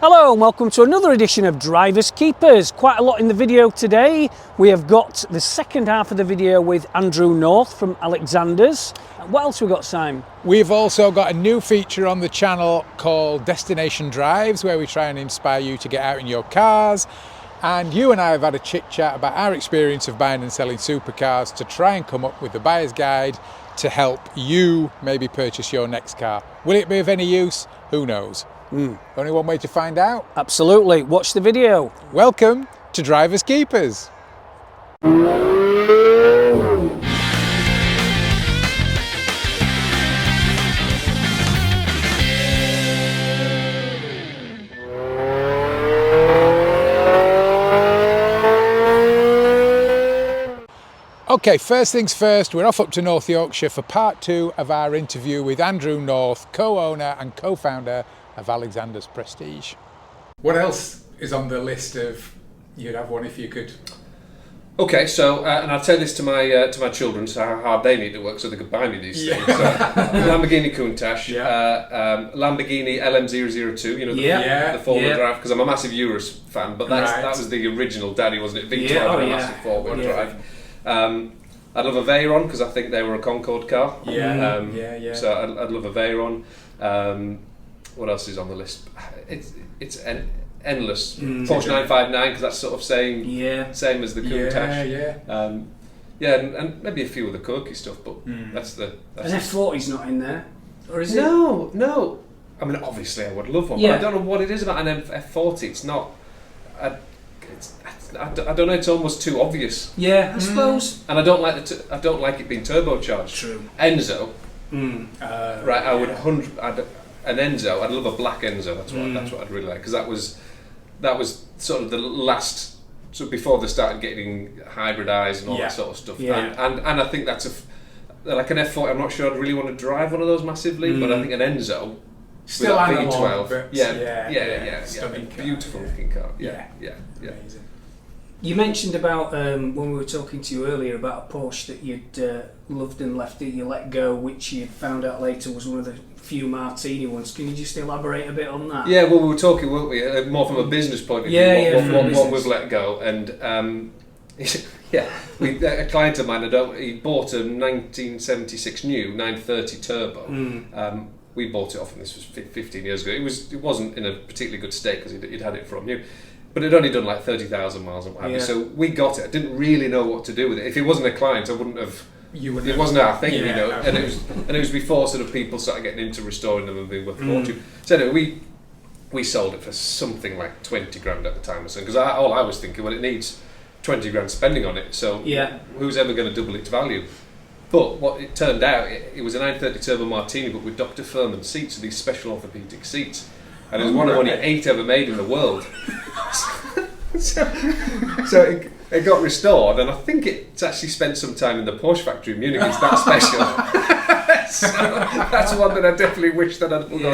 Hello and welcome to another edition of Drivers Keepers. Quite a lot in the video today. We have got the second half of the video with Andrew North from Alexander's. What else we got, Simon? We've also got a new feature on the channel called Destination Drives, where we try and inspire you to get out in your cars. And you and I have had a chit chat about our experience of buying and selling supercars to try and come up with the buyer's guide to help you maybe purchase your next car. Will it be of any use? Who knows? Only one way to find out. Absolutely. Watch the video. Welcome to Drivers Keepers. Okay, first things first, we're off up to North Yorkshire for part 2 of our interview with Andrew North, co-owner and co-founder of Alexander's Prestige. What else is on the list of you'd have one if you could? Okay, so and I'll tell this to my children, so how hard they need to work so they could buy me these things. So, Lamborghini Countach, Lamborghini LM002, you know, the four-wheel drive, because I'm a massive Urus fan, but that was the original Daddy, wasn't it? V12 and a massive four-wheel drive. I'd love a Veyron because I think they were a Concorde car. So I'd love a Veyron. What else is on the list? It's endless. Porsche 959 because that's sort of same as the Countach. And maybe a few of the quirky stuff, but that's an F40's not in there, or is it? No. I mean, obviously I would love one, but I don't know what it is about an F40. It's not. I don't know. It's almost too obvious. Yeah, I suppose. And I don't like I don't like it being turbocharged. True. Enzo. I would an Enzo. I'd love a black Enzo. That's what I'd really like, because that was sort of the last. So before they started getting hybridized and all that sort of stuff. And I think that's like an F40. I'm not sure I'd really want to drive one of those massively, but I think an Enzo. Still V12. Stunning car. Beautiful looking car. Yeah. Amazing. You mentioned about when we were talking to you earlier about a Porsche that you'd loved and left it, you let go, which you found out later was one of the few Martini ones. Can you just elaborate a bit on that? Yeah, well, we were talking, weren't we, more from a business point of view, what we've let go, and a client of mine, he bought a 1976 new 930 turbo. We bought it off, and this was 15 years ago. It wasn't in a particularly good state because he'd had it from new, but it'd only done like 30,000 miles and what have you. So we got it. I didn't really know what to do with it. If it wasn't a client, I wouldn't have. It wasn't our thing, you know. And it was before sort of people started getting into restoring them and being worth a fortune. So anyway, we sold it for something like 20 grand at the time or something. Because all I was thinking, well, it needs 20 grand spending on it. So who's ever going to double its value? But what it turned out, it was a 930 Turbo Martini, but with Dr. Furman seats, so these special orthopaedic seats. And it was one of only 8 ever made in the world. so it got restored, and I think it's actually spent some time in the Porsche factory in Munich. It's that special. So that's one that I definitely wish that I'd gone to.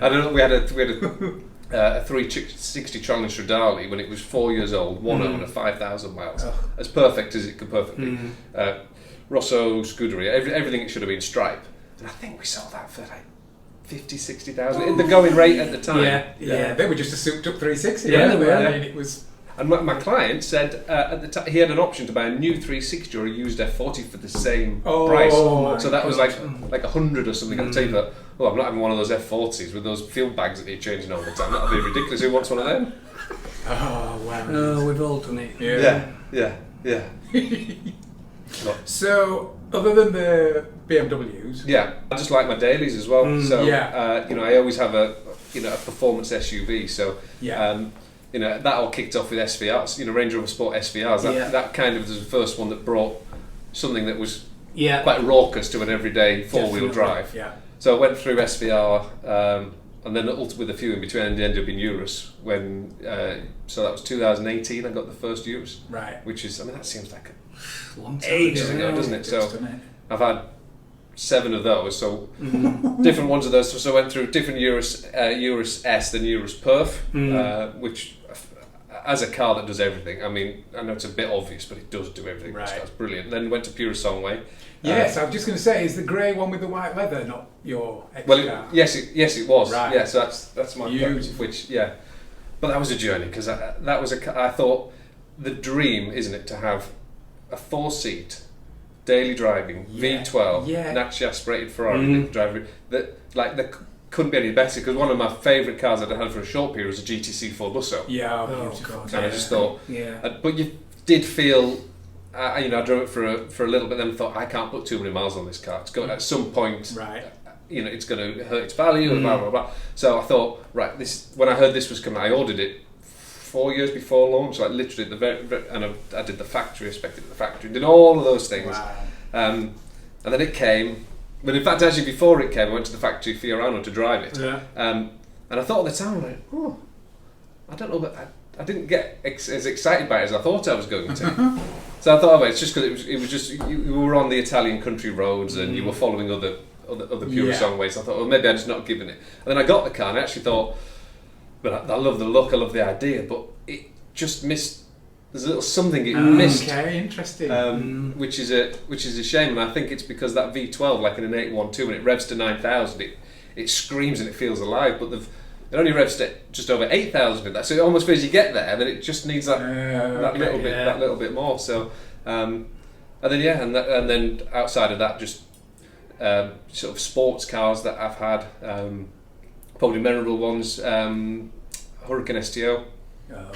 I don't know, we had a 360 Trolling Stradale when it was 4 years old, one owner, 5,000 miles, as perfect as it could perfectly. Rosso Scuderia, everything it should have been stripe, and I think we sold that for like 50, 60,000. The going rate at the time. They were just a souped up 360. Yeah, they were. I mean, it was. And my client said at the time he had an option to buy a new 360 or a used F40 for the same price. So that was like 100 or something. I'll tell you that. Well, I'm not having one of those F40s with those fuel bags that you're changing all the time. That'd be ridiculous. Who wants one of them? Oh wow! Oh, we've all done it. Yeah. So, other than the BMWs, I just like my dailies as well. I always have a performance SUV. So that all kicked off with SVRs. Range Rover Sport SVRs. That kind of was the first one that brought something that was quite raucous to an everyday four-wheel drive. Yeah. So I went through SVR, and then with a few in between, and ended up in Urus. So that was 2018. I got the first Urus. Right. Which is, that seems like long time ages ago, doesn't it? So I've had 7 of those. So different ones of those. So I went through different Urus S, then Urus Perf, which as a car that does everything. I mean, I know it's a bit obvious, but it does do everything. Right. This car's brilliant. Then went to Pure Songway. Yes, I was just going to say, is the grey one with the white leather not your ex Well, car? yes, it was. Right. Yeah, so that's my preference, which but that was a journey because that was I thought the dream, isn't it, to have a 4-seat daily driving V12 naturally aspirated Ferrari driver that couldn't be any better, because one of my favourite cars I'd had for a short period was a GTC Ford Lusso. Yeah, beautiful. And I just thought, but you did feel. I drove it for a little bit, then thought I can't put too many miles on this car. It's going at some point, it's going to hurt its value and blah blah blah. So I thought, right, this. When I heard this was coming, I ordered it 4 years before launch, like literally at the very and I did the factory, I inspected at the factory, did all of those things, and then it came. But in fact, actually before it came, I went to the factory Fiorano to drive it, and I thought at the time, like, oh, I don't know, but I didn't get as excited by it as I thought I was going to. So I thought, it's just because it was just you were on the Italian country roads and you were following other Pure Songways. I thought, well, maybe I'm just not giving it. And then I got the car and I actually thought, but I love the look, I love the idea, but it just missed. There's a little something it missed. Okay, interesting. Which is a shame, and I think it's because that V12, like in an 812, when it revs to 9,000, it screams and it feels alive. But it only revs to just over 8,000 in that, so it almost feels you get there, and then it just needs that little bit more. So, and then outside of that, just sort of sports cars that I've had. Probably memorable ones. Hurricane STO. Oh wow!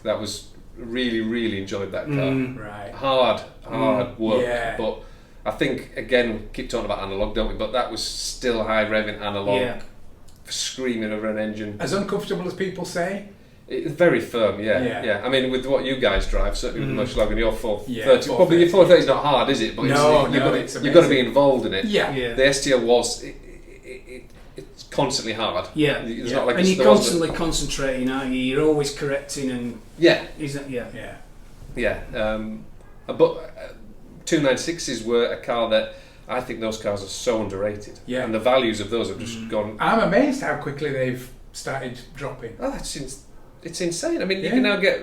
That was really enjoyed that car. Right. Hard work, but I think again we keep talking about analog, don't we? But that was still high revving analog. Screaming over an engine. As uncomfortable as people say? It's very firm, yeah. I mean, with what you guys drive, certainly with the Michelin, your 430, probably your 430 is not hard, is it? But you've got to be involved in it. The STO was, it's constantly hard. It's not like and you're constantly concentrating, aren't you? You're always correcting and... But 296s were a car that I think those cars are so underrated. And the values of those have just gone... I'm amazed how quickly they've started dropping. Oh, it's insane. I mean, you can now get...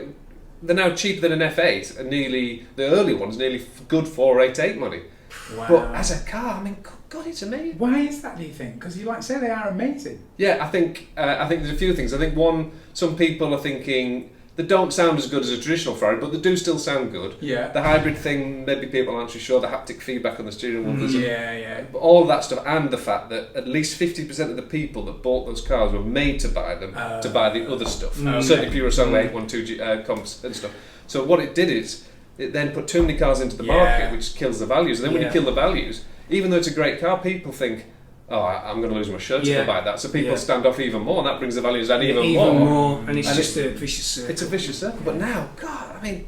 They're now cheaper than an F8, and the early ones, nearly good 488 money. Wow. But as a car, I mean, God, it's amazing. Why is that, do you think? Because you say they are amazing. Yeah, I think there's a few things. I think one, some people are thinking... They don't sound as good as a traditional Ferrari, but they do still sound good. The hybrid thing, maybe people aren't too sure. The haptic feedback on the steering wheel. But all of that stuff, and the fact that at least 50% of the people that bought those cars were made to buy them, to buy the other stuff. Certainly Pure Songway 812 comps and stuff. So what it did is, it then put too many cars into the market, which kills the values. And then when you kill the values, even though it's a great car, people think, oh, I'm going to lose my shirt to go buy that. So people stand off even more, and that brings the values down even more. And it's just a vicious circle. It's a vicious circle. But now, God, I mean,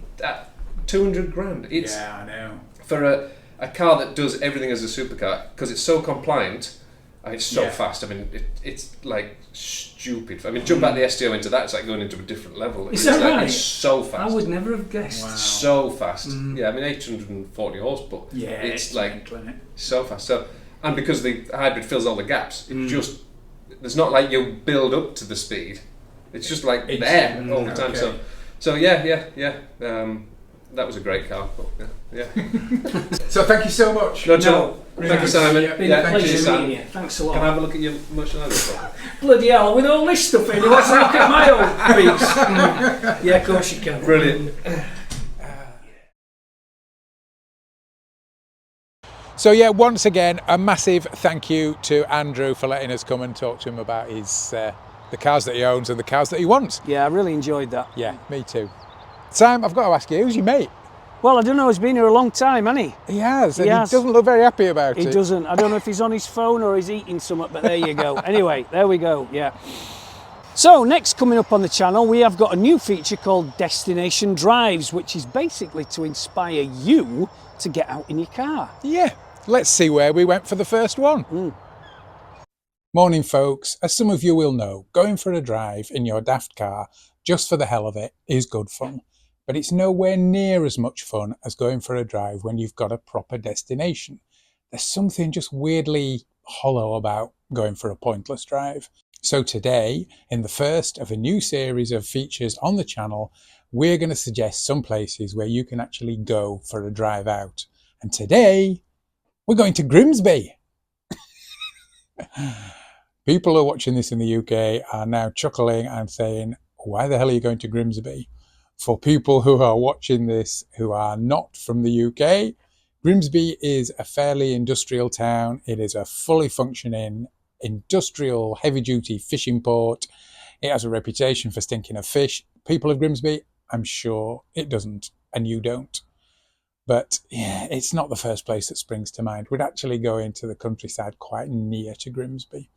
200 grand. It's, I know. For a car that does everything as a supercar, because it's so compliant, and it's so fast. I mean, it's like stupid. I mean, jump back the STO into that, it's like going into a different level. Is that right? It's so fast. I would never have guessed. Wow. So fast. Yeah, I mean, 840 horse, but it's like so fast. So. And because the hybrid fills all the gaps, it just, there's not like you build up to the speed. It's just like there all the time. Okay. So that was a great car. But So thank you so much. Thank you, Simon. Been a pleasure meeting you. Thanks a lot. Can I have a look at your Michelin? Bloody hell, with all this stuff in, you want to look at my old piece? Yeah, of course you can. Brilliant. So yeah, once again, a massive thank you to Andrew for letting us come and talk to him about his the cars that he owns and the cars that he wants. Yeah, I really enjoyed that. Yeah, me too. Sam, I've got to ask you, who's your mate? Well, I don't know, he's been here a long time, hasn't he? He has, and he doesn't look very happy about it. He doesn't. I don't know if he's on his phone or he's eating something, but there you go. Anyway, there we go, yeah. So, next coming up on the channel, we have got a new feature called Destination Drives, which is basically to inspire you to get out in your car. Yeah. Let's see where we went for the first one. Morning folks, as some of you will know, going for a drive in your daft car just for the hell of it is good fun, but it's nowhere near as much fun as going for a drive when you've got a proper destination. There's something just weirdly hollow about going for a pointless drive. So today, in the first of a new series of features on the channel, we're going to suggest some places where you can actually go for a drive out. And today, we're going to Grimsby. People who are watching this in the UK are now chuckling and saying, why the hell are you going to Grimsby? For people who are watching this who are not from the UK, Grimsby is a fairly industrial town. It is a fully functioning industrial heavy-duty fishing port. It has a reputation for stinking of fish. People of Grimsby, I'm sure it doesn't, and you don't. But yeah, it's not the first place that springs to mind. We'd actually go into the countryside quite near to Grimsby.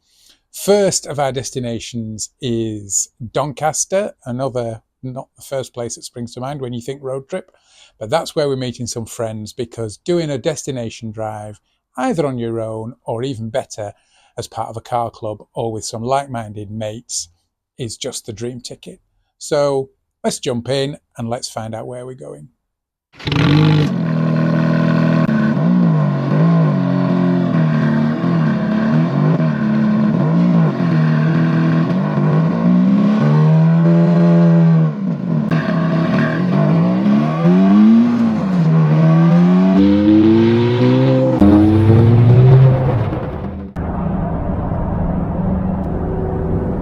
First of our destinations is Doncaster, another not the first place that springs to mind when you think road trip, but that's where we're meeting some friends, because doing a destination drive, either on your own or even better, as part of a car club or with some like-minded mates, is just the dream ticket. So let's jump in and let's find out where we're going.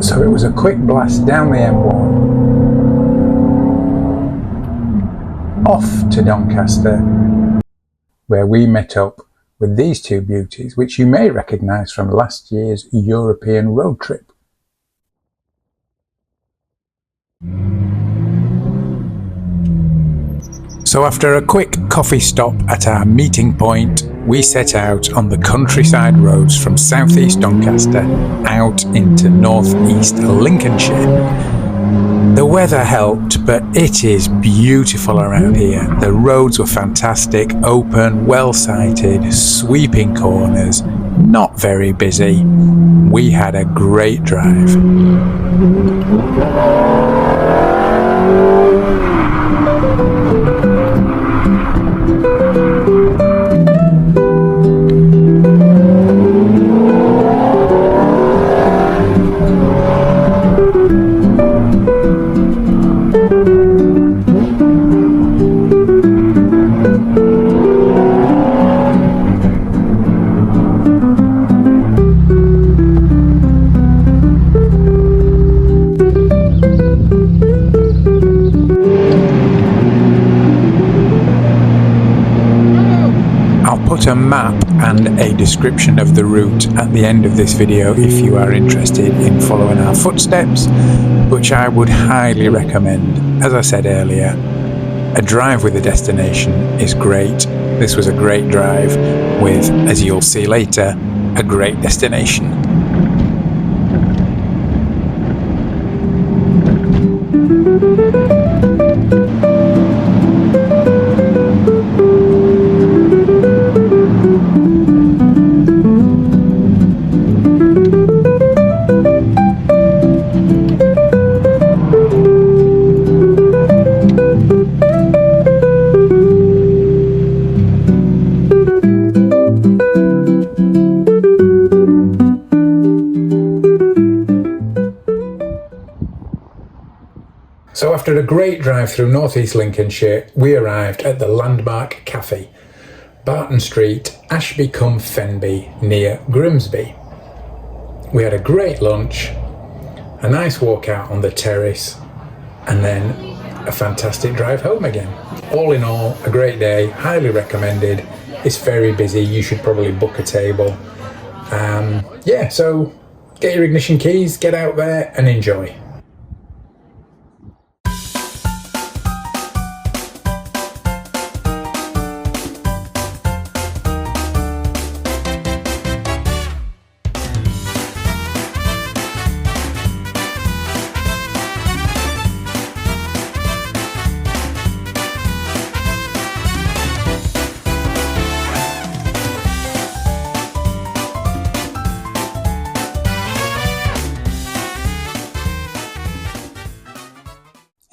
So it was a quick blast down the M1, off to Doncaster, where we met up with these two beauties, which you may recognise from last year's European road trip. So after a quick coffee stop at our meeting point, we set out on the countryside roads from southeast Doncaster out into northeast Lincolnshire. The weather helped, but it is beautiful around here. The roads were fantastic, open, well-sighted, sweeping corners, not very busy. We had a great drive. A map and a description of the route at the end of this video if you are interested in following our footsteps, which I would highly recommend. As I said earlier, a drive with a destination is great. This was a great drive with, as you'll see later, a great destination. So after a great drive through northeast Lincolnshire, we arrived at the landmark cafe, Barton Street, Ashby Cum Fenby, near Grimsby. We had a great lunch, a nice walk out on the terrace, and then a fantastic drive home again. All in all, a great day, highly recommended. It's very busy, you should probably book a table. Yeah, so get your ignition keys, get out there and enjoy.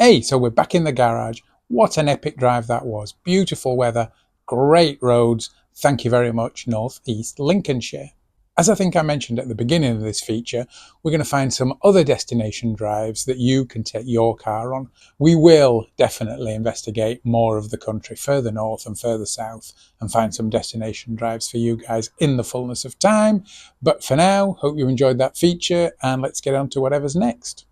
Hey, so we're back in the garage. What an epic drive that was. Beautiful weather, great roads. Thank you very much, North East Lincolnshire. as I think I mentioned at the beginning of this feature, we're going to find some other destination drives that you can take your car on. We will definitely investigate more of the country, further north and further south, and find some destination drives for you guys in the fullness of time. But for now, hope you enjoyed that feature, and let's get on to whatever's next.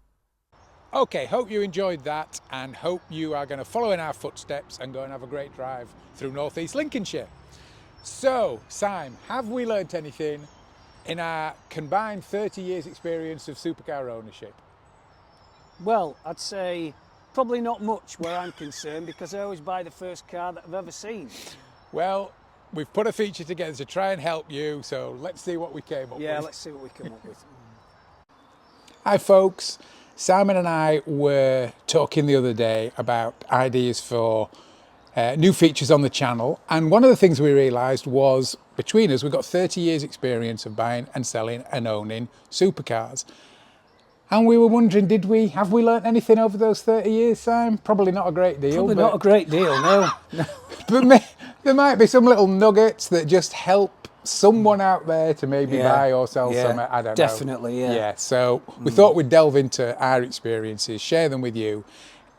Okay, hope you enjoyed that, and hope you are going to follow in our footsteps and go and have a great drive through North East Lincolnshire. So, Simon, have we learnt anything in our combined 30 years experience of supercar ownership? Well, I'd say probably not much where I'm concerned, because I always buy the first car that I've ever seen. Well, we've put a feature together to try and help you, so let's see what we came up with. Yeah, let's see what we come up with. Hi folks, Simon and I were talking the other day about ideas for new features on the channel, and one of the things we realised was, between us, we've got 30 years experience of buying and selling and owning supercars. And we were wondering, have we learnt anything over those 30 years, Simon? Probably not a great deal. Probably not a great deal, no. But there might be some little nuggets that just help someone out there to maybe buy or sell some, I don't know. Definitely, yeah. Yeah, so we thought we'd delve into our experiences, share them with you,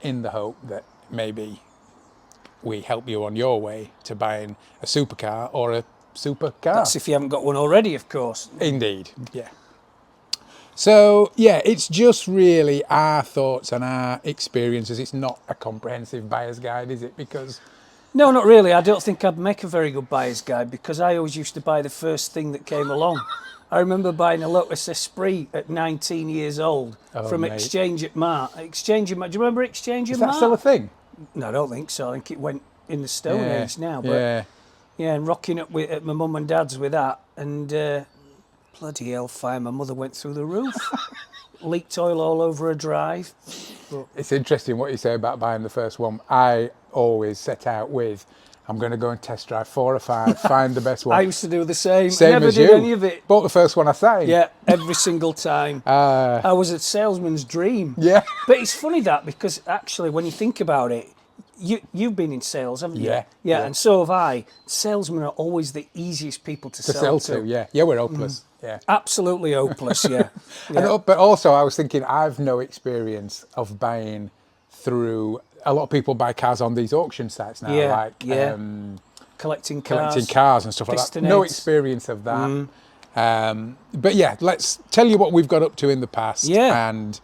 in the hope that maybe we help you on your way to buying a supercar or a supercar. That's if you haven't got one already, of course. Indeed, yeah. So, yeah, it's just really our thoughts and our experiences. It's not a comprehensive buyer's guide, is it? Because... No, not really. I don't think I'd make a very good buyer's guide, because I always used to buy the first thing that came along. I remember buying a Lotus Esprit at 19 years old from mate. Exchange at Mart. Exchange at Mart. Do you remember Exchange at Mart? Is that still a thing? No, I don't think so. I think it went in the Stone Age now. But yeah, and rocking up at my mum and dad's with that, and bloody hellfire, my mother went through the roof. Leaked oil all over her drive. But it's interesting what you say about buying the first one. I always set out with, I'm going to go and test drive 4 or 5, find the best one. I used to do the same. Same Never as did you. any of it. Bought the first one I signed. Yeah, every single time. I was a salesman's dream. Yeah. But it's funny that, because actually when you think about it, you've been in sales, haven't you? Yeah, and so have I. Salesmen are always the easiest people to sell to. Yeah, we're hopeless. Yeah. Absolutely hopeless, yeah. But also I was thinking, I've no experience of buying through, a lot of people buy cars on these auction sites now, collecting cars and stuff like that. No experience of that. But yeah, let's tell you what we've got up to in the past, and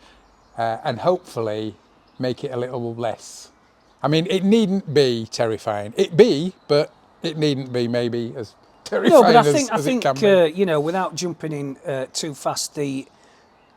hopefully make it a little less. I mean, it needn't be terrifying. But it needn't be maybe as terrifying as it can be. You know, without jumping in too fast, I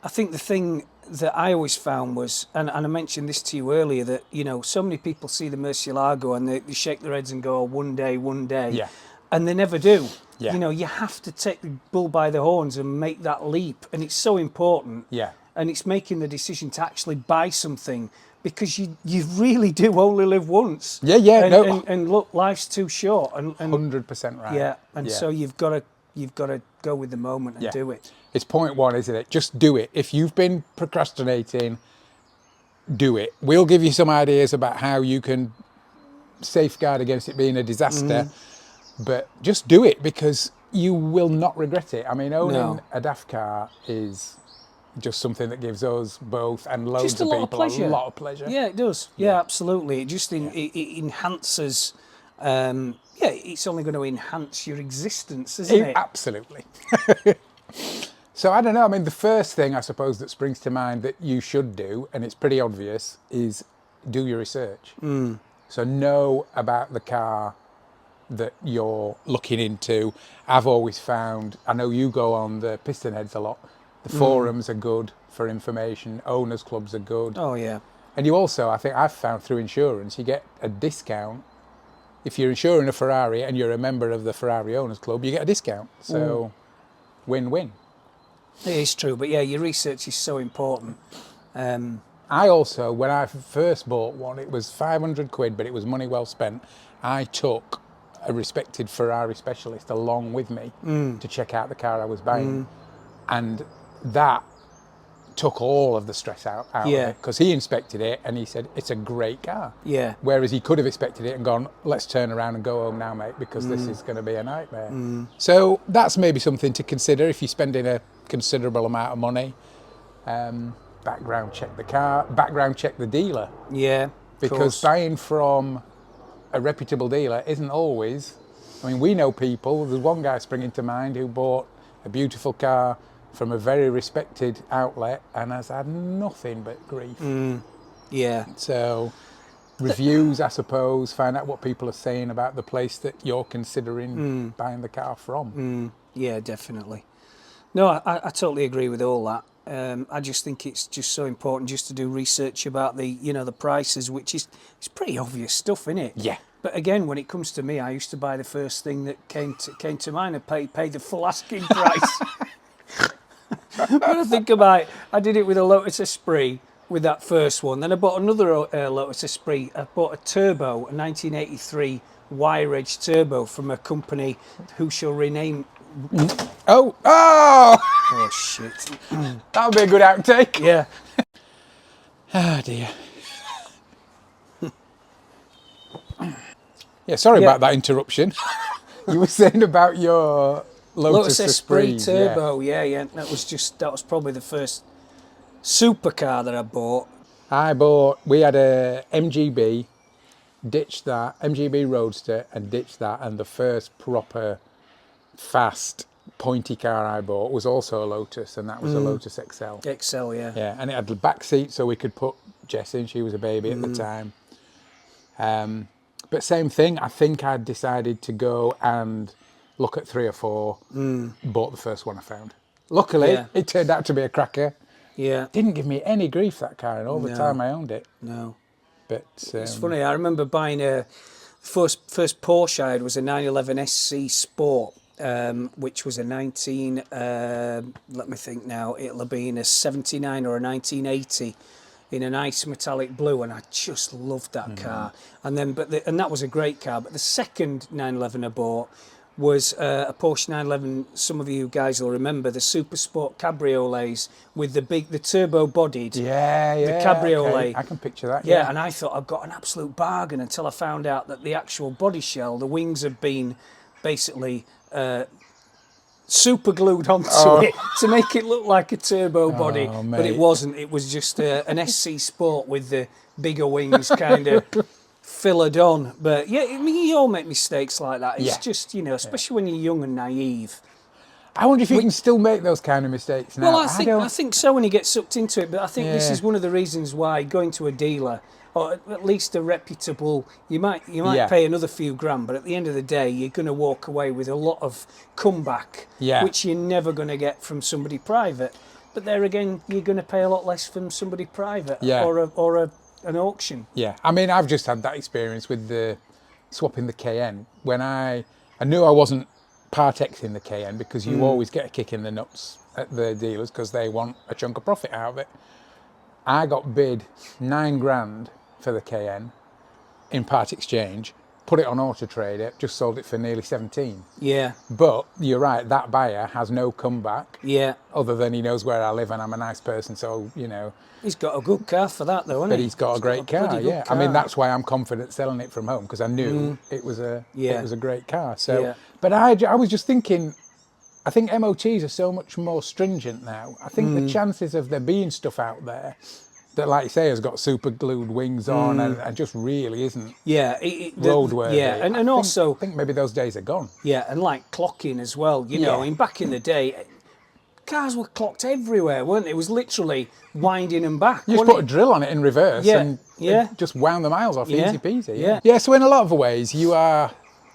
think the thing that I always found was, and I mentioned this to you earlier, that, you know, so many people see the Murcielago and they shake their heads and go, one day, and they never do. Yeah. You know, you have to take the bull by the horns and make that leap, and it's so important. Yeah. And it's making the decision to actually buy something, because you really do only live once. And look, life's too short. And 100% right. Yeah, and so you've got to go with the moment and do it. It's point one, isn't it? Just do it. If you've been procrastinating, do it. We'll give you some ideas about how you can safeguard against it being a disaster, but just do it, because you will not regret it. I mean, owning a daft car is just something that gives us both and loads of people a lot of pleasure. Yeah, it does. Yeah, absolutely. It just it enhances. It's only going to enhance your existence, isn't it? Absolutely. So I don't know. I mean, the first thing I suppose that springs to mind that you should do, and it's pretty obvious, is do your research. So know about the car that you're looking into. I've always found, I know you go on the piston heads a lot. The forums are good for information. Owners clubs are good. Oh, yeah. And you also, I think I've found through insurance, you get a discount. If you're insuring a Ferrari and you're a member of the Ferrari Owners Club, you get a discount. So win-win. It is true. But yeah, your research is so important. I also, when I first bought one, it was 500 quid, but it was money well spent. I took a respected Ferrari specialist along with me to check out the car I was buying. And that took all of the stress out of it, because he inspected it and he said it's a great car. Yeah. Whereas he could have inspected it and gone, let's turn around and go home now, mate, because this is going to be a nightmare. So that's maybe something to consider if you're spending a considerable amount of money. Background check the car, background check the dealer. Yeah. Because buying from a reputable dealer isn't always. I mean, we know people. There's one guy springing to mind who bought a beautiful car from a very respected outlet and has had nothing but grief. Yeah. So, reviews, I suppose. Find out what people are saying about the place that you're considering buying the car from. Yeah, definitely. No, I totally agree with all that. I just think it's just so important just to do research about the prices, which is it's pretty obvious stuff, isn't it? Yeah. But again, when it comes to me, I used to buy the first thing that came to mind and paid the full asking price. When I think about it, I did it with a Lotus Esprit with that first one. Then I bought another Lotus Esprit. I bought a turbo, a 1983 Y-Reg turbo from a company who shall rename. Oh shit! That'll be a good outtake. Yeah. Oh dear. Yeah, sorry about that interruption. You were saying about your Lotus Esprit turbo. Yeah. That was probably the first supercar that I bought. We had a MGB, ditched that, MGB Roadster, and ditched that, and the first proper fast pointy car I bought was also a Lotus, and that was a Lotus XL. XL, yeah. Yeah, and it had the back seat so we could put Jess in. She was a baby at the time. But same thing, I think I'd decided to go and look at 3 or 4, bought the first one I found. Luckily, it turned out to be a cracker. Yeah. Didn't give me any grief, that car, and all the time I owned it. No. But it's funny, I remember buying first Porsche I had was a 911 SC Sport, which was a let me think now, it'll have been a 79 or a 1980 in a nice metallic blue, and I just loved that car. And then, and that was a great car. But the second 911 I bought was a Porsche 911. Some of you guys will remember the Super Sport cabriolets with the turbo bodied. The cabriolet. Okay. I can picture that. Yeah, and I thought I'd got an absolute bargain until I found out that the actual body shell, the wings had been basically super glued onto it to make it look like a turbo body, but it wasn't. It was just an SC Sport with the bigger wings kind of fillered on. But yeah, I mean, you all make mistakes like that. It's just, especially when you're young and naive. I wonder if you can still make those kind of mistakes now. Well, I think so when you get sucked into it, but I think this is one of the reasons why going to a dealer, or at least a reputable, you might pay another few grand, but at the end of the day, you're going to walk away with a lot of comeback, which you're never going to get from somebody private. But there again, you're going to pay a lot less from somebody private or an auction. Yeah, I mean, I've just had that experience with the swapping the KN when I knew I wasn't Part-Xing the KN, because you always get a kick in the nuts at the dealers because they want a chunk of profit out of it. I got bid 9 grand for the KN in part exchange, put it on Auto Trader, just sold it for nearly 17. Yeah. But you're right, that buyer has no comeback. Yeah. Other than he knows where I live and I'm a nice person, so, He's got a good car for that, though, hasn't he? But he's got a great car, yeah. Car. I mean, that's why I'm confident selling it from home, because I knew it was a great car. So, but I was just thinking, I think MOTs are so much more stringent now. I think the chances of there being stuff out there that, like you say, has got super glued wings on and just really isn't roadworthy. Yeah, and also... I think maybe those days are gone. Yeah, and like clocking as well. You know, in back in the day, cars were clocked everywhere, weren't they? It was literally winding them back. You just put a drill on it in reverse and it just wound the miles off, easy peasy. Yeah, so in a lot of ways, you are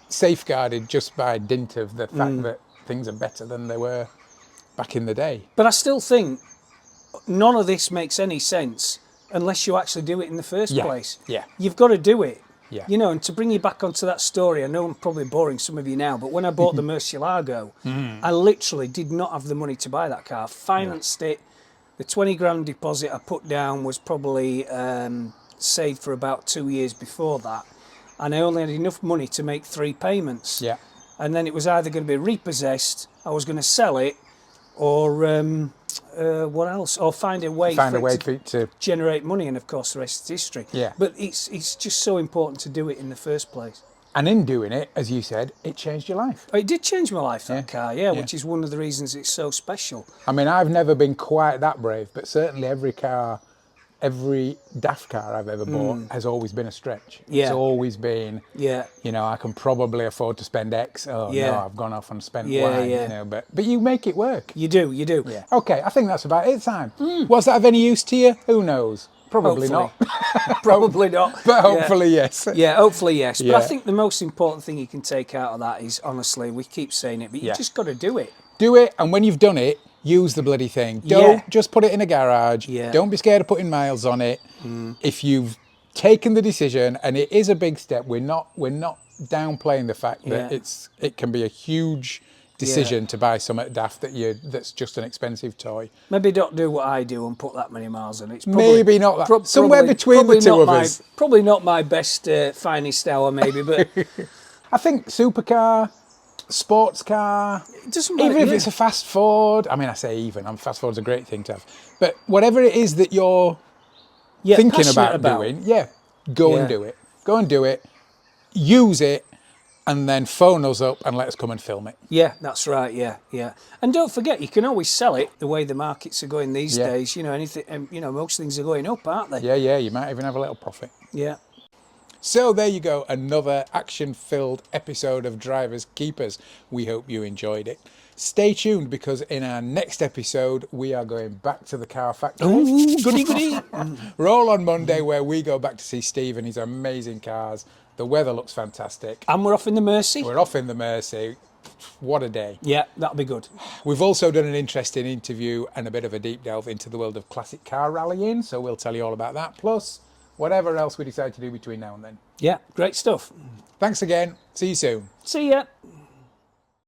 safeguarded just by dint of the fact that things are better than they were back in the day. But I still think none of this makes any sense unless you actually do it in the first place. Yeah. You've got to do it. Yeah. And to bring you back onto that story, I know I'm probably boring some of you now, but when I bought the Murcielago, I literally did not have the money to buy that car. Financed it. The 20 grand deposit I put down was probably saved for about 2 years before that. And I only had enough money to make 3 payments. Yeah. And then it was either going to be repossessed, I was going to sell it, or what else? Or find a way Find for a way it to to generate money, and of course the rest is history. Yeah. But it's just so important to do it in the first place. and in doing it, as you said, it changed your life. Oh, it did change my life, that car, Yeah. which is one of the reasons it's so special. I mean, I've never been quite that brave, but certainly every daft car I've ever bought has always been a stretch. Yeah. It's always been, Yeah. you know, I can probably afford to spend X. Oh Yeah. no, I've gone off and spent Yeah, Y. yeah. You know, but you make it work. You do. Yeah. Okay, I think that's about it, Sam. Was that of any use to you? Who knows? Probably Hopefully. not. Probably not. But hopefully, yes. Yeah, hopefully yes. But Yeah. I think the most important thing you can take out of that is, honestly, we keep saying it, but you Yeah. just got to do it. Do it, and when you've done it, use the bloody thing. Don't just put it in a garage. Yeah. Don't be scared of putting miles on it. If you've taken the decision, and it is a big step, we're not downplaying the fact that Yeah. it can be a huge decision to buy something daft that's just an expensive toy. Maybe don't do what I do and put that many miles on it. It's Maybe not that. Somewhere between the two of us. Probably not my best, finest hour, maybe, but I think supercar, sports car, it doesn't matter. even if it's a fast forward. I mean, I say even. Fast forward's a great thing to have. But whatever it is that you're thinking passionate about doing, go and do it. Go and do it. Use it, and then phone us up and let us come and film it. Yeah, that's right. Yeah. And don't forget, you can always sell it the way the markets are going these days. You know, anything. You know, most things are going up, aren't they? Yeah. You might even have a little profit. Yeah. So there you go, another action-filled episode of Drivers Keepers. We hope you enjoyed it. Stay tuned, because in our next episode we are going back to the car factory. Ooh, goody. Roll on Monday, where we go back to see Steve and his amazing cars. The weather looks fantastic. And we're off in the Mersey. We're off in the Mersey. What a day. Yeah, that'll be good. We've also done an interesting interview and a bit of a deep delve into the world of classic car rallying, so we'll tell you all about that, plus whatever else we decide to do between now and then. Yeah, great stuff. Thanks again. See you soon. See ya.